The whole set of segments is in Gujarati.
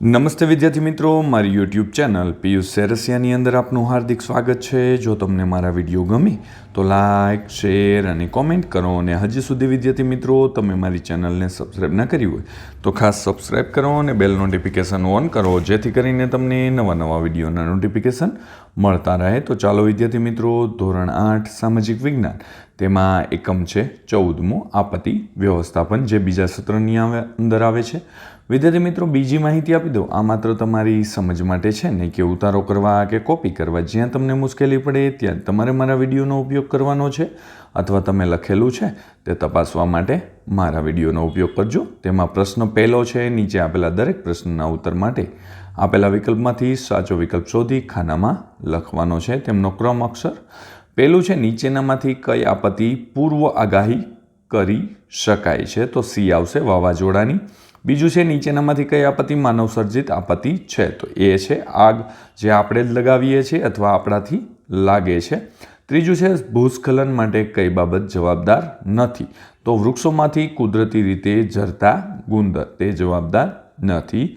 નમસ્તે વિદ્યાર્થી મિત્રો, મારી યુટ્યુબ ચેનલ પિયુષ સેરસિયાની અંદર આપનું હાર્દિક સ્વાગત છે। જો તમને મારા વિડીયો ગમે તો લાઇક, શેર અને કોમેન્ટ કરો અને હજી સુધી વિદ્યાર્થી મિત્રો તમે મારી ચેનલને સબસ્ક્રાઈબ ન કરી હોય તો ખાસ સબસ્ક્રાઈબ કરો અને બેલ નોટિફિકેશન ઓન કરો, જેથી કરીને તમને નવા નવા વિડીયોના નોટિફિકેશન મળતા રહે। તો ચાલો વિદ્યાર્થી મિત્રો, ધોરણ 8 સામાજિક વિજ્ઞાન તેમાં એકમ છે 14મો આપત્તિ વ્યવસ્થાપન, જે બીજા સત્રની અંદર આવે છે। વિદ્યાર્થી મિત્રો, બીજી માહિતી આપી દઉં, આ માત્ર તમારી સમજ માટે છે, નહીં કે ઉતારો કરવા કે કોપી કરવા। જ્યાં તમને મુશ્કેલી પડે ત્યાં તમારે મારા વિડીયોનો ઉપયોગ કરવાનો છે, અથવા તમે લખેલું છે તે તપાસવા માટે મારા વિડીયોનો ઉપયોગ કરજો। તેમાં પ્રશ્ન પહેલો છે, નીચે આપેલા દરેક પ્રશ્નના ઉત્તર માટે આપેલા વિકલ્પમાંથી સાચો વિકલ્પ શોધી ખાનામાં લખવાનો છે। તેમનો ક્રમ અક્ષર પહેલું છે, નીચેનામાંથી કઈ આપત્તિ પૂર્વ આગાહી કરી શકાય છે? તો સી આવશે, વાવાઝોડાની। બીજું છે, નીચેનામાંથી કઈ આપત્તિ માનવ સર્જિત આપત્તિ છે? તો એ છે આગ, જે આપણે જ લગાવીએ છીએ અથવા આપણાથી લાગે છે। ત્રીજું છે, ભૂસ્ખલન માટે કઈ બાબત જવાબદાર નથી? તો વૃક્ષોમાંથી કુદરતી રીતે ઝરતા ગુંદર તે જવાબદાર નથી।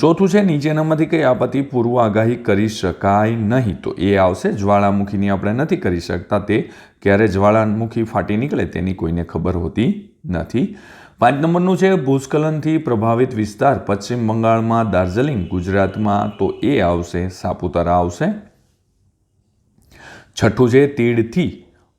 ચોથું છે, નીચેનામાંથી કઈ આપત્તિ પૂર્વ આગાહી કરી શકાય નહીં? તો એ આવશે, જ્વાળામુખીની આપણે નથી કરી શકતા, તે ક્યારે જ્વાળામુખી ફાટી નીકળે તેની કોઈને ખબર હોતી નથી। 5 નંબરનું છે, ભૂસ્ખલનથી પ્રભાવિત વિસ્તાર પશ્ચિમ બંગાળમાં, દાર્જિલિંગ ગુજરાતમાં, તો એ આવશે, સાપુતારા આવશે। છઠ્ઠું છે, તીડથી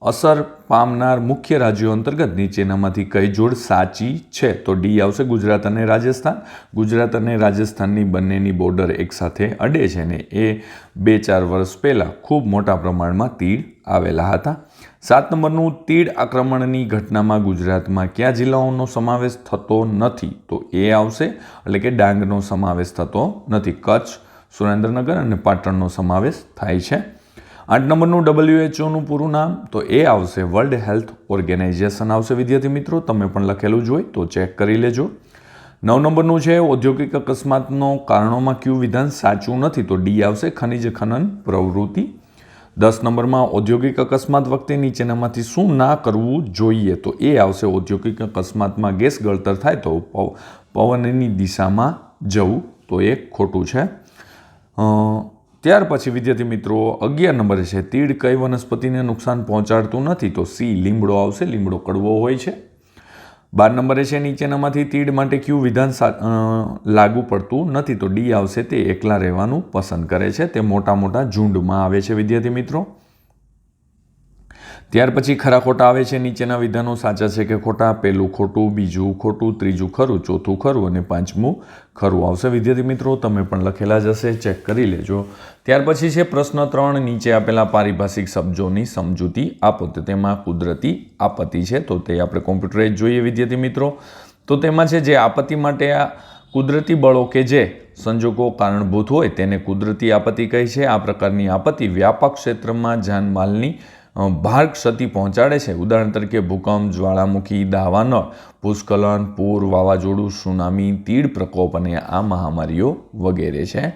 અસર પામનાર મુખ્ય રાજ્યો અંતર્ગત નીચેનામાંથી કઈ જોડ સાચી છે? તો ડી આવશે, ગુજરાત અને રાજસ્થાન। ગુજરાત અને રાજસ્થાનની બંનેની બોર્ડર એકસાથે અડે છે ને એ 2-4 વર્ષ પહેલાં ખૂબ મોટા પ્રમાણમાં તીડ આવેલા હતા। 7 નંબરનું, તીડ આક્રમણની ઘટનામાં ગુજરાતમાં કયા જિલ્લાઓનો સમાવેશ થતો નથી? તો એ આવશે, એટલે કે ડાંગનો સમાવેશ થતો નથી, કચ્છ, સુરેન્દ્રનગર અને પાટણનો સમાવેશ થાય છે। 8 નંબરનું, WHO પૂરું નામ? તો એ આવશે, વર્લ્ડ હેલ્થ ઓર્ગેનાઇઝેશન આવશે। વિદ્યાર્થી મિત્રો, તમે પણ લખેલું જ હોય તો ચેક કરી લેજો। 9 નંબરનું છે, ઔદ્યોગિક અકસ્માતનો કારણોમાં કયું વિધાન સાચું નથી? તો ડી આવશે, ખનિજ ખનન પ્રવૃત્તિ। 10 નંબરમાં, ઔદ્યોગિક અકસ્માત વખતે નીચેનામાંથી શું ના કરવું જોઈએ? તો એ આવશે, ઔદ્યોગિક અકસ્માતમાં ગેસ ગળતર થાય તો પવનની દિશામાં જવું, તો એ ખોટું છે। ત્યાર પછી વિદ્યાર્થી મિત્રો 11 નંબરે છે, તીડ કઈ વનસ્પતિને નુકસાન પહોંચાડતું નથી? તો સી, લીમડો આવશે, લીમડો કડવો હોય છે। 12 નંબરે છે, નીચેનામાંથી તીડ માટે કયું વિધાન લાગુ પડતું નથી? તો ડી આવશે, તે એકલા રહેવાનું પસંદ કરે છે, તે મોટા મોટા ઝુંડમાં આવે છે વિદ્યાર્થી મિત્રો। ત્યાર પછી ખરા ખોટા આવે છે, નીચેના વિધાનો સાચા છે કે ખોટા? પહેલું ખોટું, બીજું ખોટું, ત્રીજું ખરું, ચોથું ખરું અને પાંચમું ખરું આવશે। વિદ્યાર્થી મિત્રો, તમે પણ લખેલા જ હશે, ચેક કરી લેજો। ત્યાર પછી છે પ્રશ્ન 3, નીચે આપેલા પારિભાષિક શબ્દોની સમજૂતી આપો। તો તેમાં કુદરતી આપત્તિ છે, તો તે આપણે કોમ્પ્યુટરાઇઝ જોઈએ વિદ્યાર્થી મિત્રો। તો તેમાં છે, જે આપત્તિ માટે આ કુદરતી બળો કે જે સંજોગો કારણભૂત હોય તેને કુદરતી આપત્તિ કહે છે। આ પ્રકારની આપત્તિ વ્યાપક ક્ષેત્રમાં જાનમાલની ભાર ક્ષતિ પહોંચાડે છે। ઉદાહરણ તરીકે ભૂકંપ, જ્વાળામુખી, દાવાનળ, ભૂસ્ખલન, પૂર, વાવાઝોડું, સુનામી, તીડ પ્રકોપ અને આ મહામારીઓ વગેરે છે।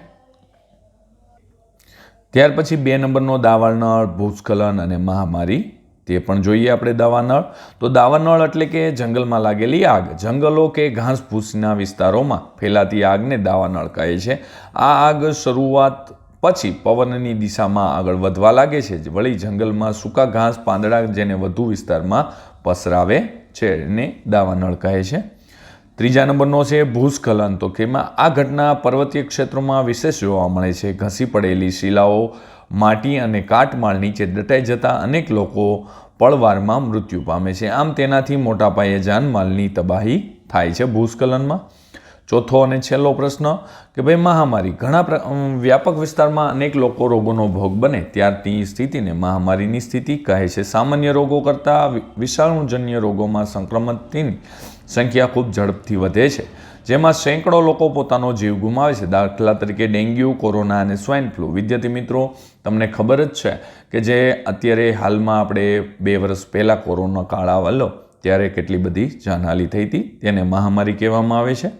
ત્યાર પછી 2 નંબરનો, દાવાનળ, ભૂસ્ખલન અને મહામારી, તે પણ જોઈએ આપણે। દાવાનળ, તો દાવાનળ એટલે કે જંગલમાં લાગેલી આગ, જંગલો કે ઘાસફૂસના વિસ્તારોમાં ફેલાતી આગને દાવાનળ કહે છે। આ આગ શરૂઆત પછી પવનની દિશામાં આગળ વધવા લાગે છે, વળી જંગલમાં સૂકા ઘાસ, પાંદડા જેને વધુ વિસ્તારમાં પસરાવે છે એને દાવાનળ કહે છે। ત્રીજા નંબરનો છે ભૂસ્ખલન, તો કેમાં આ ઘટના પર્વતીય ક્ષેત્રોમાં વિશેષ જોવા મળે છે। ઘસી પડેલી શિલાઓ, માટી અને કાટમાળ નીચે દટાઈ જતા અનેક લોકો પળવારમાં મૃત્યુ પામે છે, આમ તેનાથી મોટા પાયે જાનમાલની તબાહી થાય છે ભૂસ્ખલનમાં। ચોથો અને છેલ્લો પ્રશ્ન કે ભાઈ મહામારી, ઘણા વ્યાપક વિસ્તારમાં અનેક લોકો રોગોનો ભોગ બને ત્યારની સ્થિતિને મહામારીની સ્થિતિ કહે છે। સામાન્ય રોગો કરતાં વિષાણુજન્ય રોગોમાં સંક્રમિતની સંખ્યા ખૂબ ઝડપથી વધે છે, જેમાં સેંકડો લોકો પોતાનો જીવ ગુમાવે છે, દાખલા તરીકે ડેન્ગ્યુ, કોરોના અને સ્વાઇન ફ્લૂ। વિદ્યાર્થી મિત્રો, તમને ખબર જ છે કે જે અત્યારે હાલમાં આપણે 2 વર્ષ પહેલાં કોરોના કાળ આવેલો ત્યારે કેટલી બધી જાનહાનિ થઈ હતી, તેને મહામારી કહેવામાં આવે છે।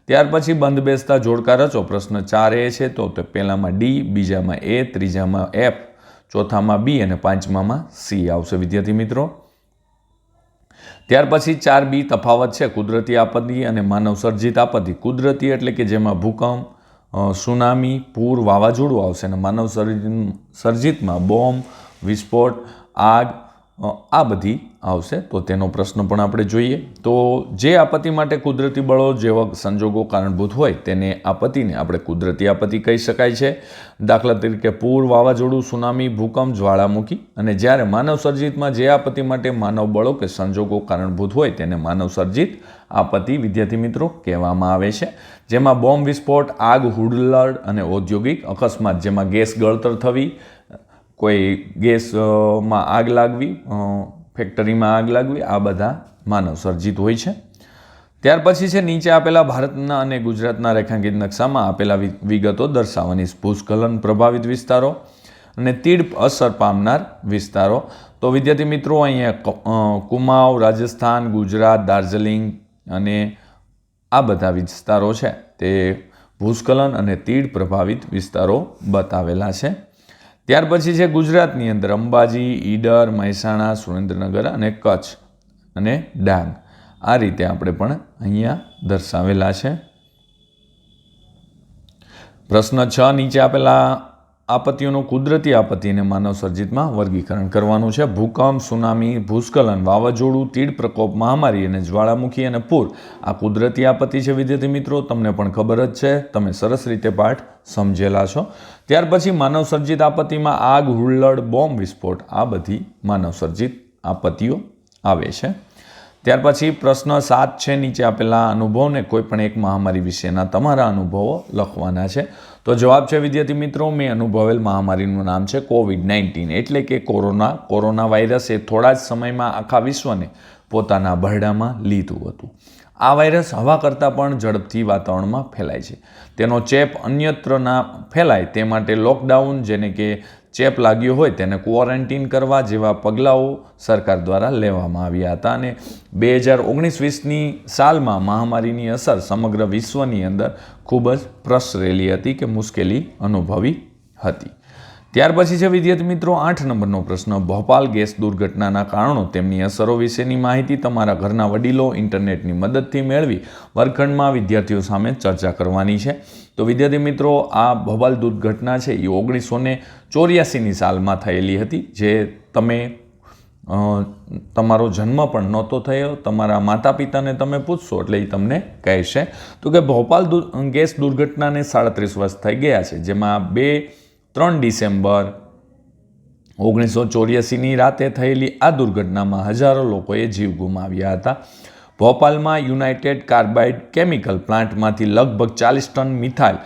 ત્યાર પછી બંધ બેસતા જોડકા રચો। પ્રશ્ન 4 એ છે, તો પહેલામાં ડી, બીજામાં એ, ત્રીજામાં એફ, ચોથામાં બી અને પાંચમામાં સી આવશે વિદ્યાર્થી મિત્રો। ત્યાર પછી 4B તફાવત છે કુદરતી આપત્તિ અને માનવ સર્જિત આપત્તિ. કુદરતી એટલે કે જેમાં ભૂકંપ, સુનામી, પૂર, વાવાઝોડું આવશે, અને માનવ સર્જિતમાં બોમ્બ, વિસ્ફોટ, આગ આ બધી આવશે. તો તેનો પ્રશ્ન પણ આપણે જોઈએ. તો જે આપત્તિ માટે કુદરતી બળો જેવા સંજોગો કારણભૂત હોય તેને આપત્તિને આપણે કુદરતી આપત્તિ કહી શકાય છે. દાખલા તરીકે પૂર, વાવાઝોડું, સુનામી, ભૂકંપ, જ્વાળામુખી. અને જ્યારે માનવ સર્જિતમાં જે આપત્તિ માટે માનવ બળો કે સંજોગો કારણભૂત હોય તેને માનવ સર્જિત આપત્તિ વિદ્યાર્થી મિત્રો કહેવામાં આવે છે. જેમાં બોમ્બ વિસ્ફોટ, આગ, હુડલડ અને ઔદ્યોગિક અકસ્માત જેમાં ગેસ ગળતર થવી, કોઈ ગેસમાં આગ લાગવી, ફેક્ટરીમાં આગ લાગવી, આ બધા માનવ સર્જિત હોય છે. ત્યાર પછી છે નીચે આપેલા ભારતના અને ગુજરાતના રેખાંકિત નકશામાં આપેલા વિગતો દર્શાવવાની. ભૂસ્ખલન પ્રભાવિત વિસ્તારો અને તીડ અસર પામનાર વિસ્તારો. તો વિદ્યાર્થી મિત્રો અહીંયા કુમાઉં, રાજસ્થાન, ગુજરાત, દાર્જિલિંગ અને આ બધા વિસ્તારો છે તે ભૂસ્ખલન અને તીડ પ્રભાવિત વિસ્તારો બતાવેલા છે. ત્યાર પછી છે ગુજરાતની અંદર અંબાજી, ઈડર, મહેસાણા, સુરેન્દ્રનગર અને કચ્છ અને ડાંગ. આ રીતે આપણે પણ અહીંયા દર્શાવેલા છે. પ્રશ્ન 6 નીચે આપેલા આપત્તિઓનું કુદરતી આપત્તિ અને માનવ સર્જિતમાં વર્ગીકરણ કરવાનું છે. ભૂકંપ, સુનામી, ભૂસ્ખલન, વાવાઝોડું, તીડ પ્રકોપ, મહામારી અને જ્વાળામુખી અને પૂર આ કુદરતી આપત્તિ છે વિદ્યાર્થી મિત્રો. તમને પણ ખબર જ છે, તમે સરસ રીતે પાઠ સમજેલા છો. ત્યાર પછી માનવ સર્જિત આપત્તિમાં આગ, હુલ્લડ, બોમ્બ વિસ્ફોટ આ બધી માનવ સર્જિત આપત્તિઓ આવે છે. ત્યાર પછી પ્રશ્ન 7 છે નીચે આપેલા અનુભવને કોઈ પણ એક મહામારી વિશેના તમારા અનુભવો લખવાના છે. તો જવાબ છે વિદ્યાર્થી મિત્રો, મેં અનુભવેલ મહામારીનું નામ છે COVID-19 એટલે કે કોરોના વાયરસ એ થોડા જ સમયમાં આખા વિશ્વને પોતાના બરડામાં લીધું હતું. આ વાયરસ હવા કરતાં પણ ઝડપથી વાતાવરણમાં ફેલાય છે. તેનો ચેપ અન્યત્ર ના ફેલાય તે માટે લોકડાઉન, જેને કે ચેપ લાગ્યો હોય તેને ક્વોરન્ટીન કરવા જેવા પગલાઓ સરકાર દ્વારા લેવામાં આવ્યા હતા. અને 2019-20ની સાલમાં મહામારીની અસર સમગ્ર વિશ્વની અંદર ખૂબ જ પ્રસરેલી હતી કે મુશ્કેલી અનુભવી હતી. ત્યાર પછી છે વિદ્યાર્થી મિત્રો 8 નંબરનો પ્રશ્ન. ભોપાલ ગેસ દુર્ઘટનાના કારણો તેમની અસરો વિશેની માહિતી તમારા ઘરના વડીલો ઇન્ટરનેટની મદદથી મેળવી વર્ગખંડમાં વિદ્યાર્થીઓ સામે ચર્ચા કરવાની છે. તો વિદ્યાર્થી મિત્રો આ ભોપાલ દુર્ઘટના છે એ 1984ની સાલમાં થયેલી હતી. જે તમે તમારો જન્મ પણ નહોતો થયો, તમારા માતા પિતાને તમે પૂછશો એટલે એ તમને કહેશે. તો કે ભોપાલ ગેસ દુર્ઘટનાને 37 વર્ષ થઈ ગયા છે. જેમાં 3 ડિસેમ્બર 1984ની રાતે થયેલી આ દુર્ઘટનામાં હજારો લોકોએ જીવ ગુમાવ્યા હતા. ભોપાલમાં યુનાઇટેડ કાર્બાઇડ કેમિકલ પ્લાન્ટમાંથી લગભગ 40 ટન મિથાઇલ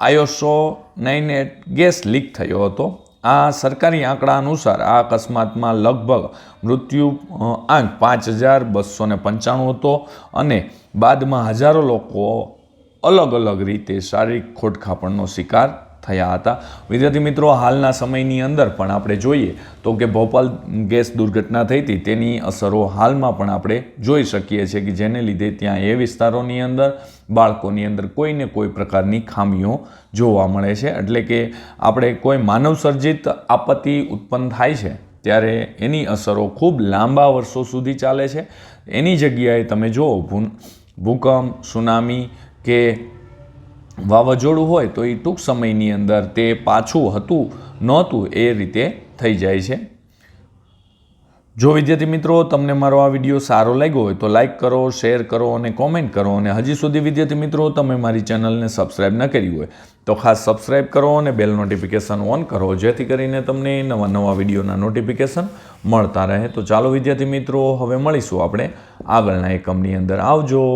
આયોસોનાઇનેટ ગેસ લીક થયો હતો. આ સરકારી આંકડા અનુસાર આ અકસ્માતમાં લગભગ મૃત્યુ આંક 5295 હતો અને બાદમાં હજારો લોકો અલગ અલગ રીતે શારીરિક ખોડખાપણનો શિકાર થયા હતા. વિદ્યાર્થી મિત્રો હાલના સમયની અંદર પણ આપણે જોઈએ તો કે ભોપાલ ગેસ દુર્ઘટના થઈ હતી તેની અસરો હાલમાં પણ આપણે જોઈ શકીએ છીએ કે જેને લીધે ત્યાં એ વિસ્તારોની અંદર બાળકોની અંદર કોઈને કોઈ પ્રકારની ખામીઓ જોવા મળે છે. એટલે કે આપણે કોઈ માનવ સર્જિત આપત્તિ ઉત્પન્ન થાય છે ત્યારે એની અસરો ખૂબ લાંબા વર્ષો સુધી ચાલે છે. એની જગ્યાએ તમે જુઓ ભૂકંપ, સુનામી કે વાવાઝોડું હોય તો એ ટૂંક સમયની અંદર તે પાછું હતું નહોતું એ રીતે થઈ જાય છે. જો વિદ્યાર્થી મિત્રો તમને મારો આ વિડીયો સારો લાગ્યો હોય તો લાઇક કરો, શેર કરો અને કોમેન્ટ કરો. અને હજી સુધી વિદ્યાર્થી મિત્રો તમે મારી ચેનલને સબસ્ક્રાઈબ ન કરી હોય તો ખાસ સબસ્ક્રાઈબ કરો અને બેલ નોટિફિકેશન ઓન કરો જેથી કરીને તમને નવા વિડીયોના નોટિફિકેશન મળતા રહે. તો ચાલો વિદ્યાર્થી મિત્રો હવે મળીશું આપણે આગળના એકમની અંદર. આવજો.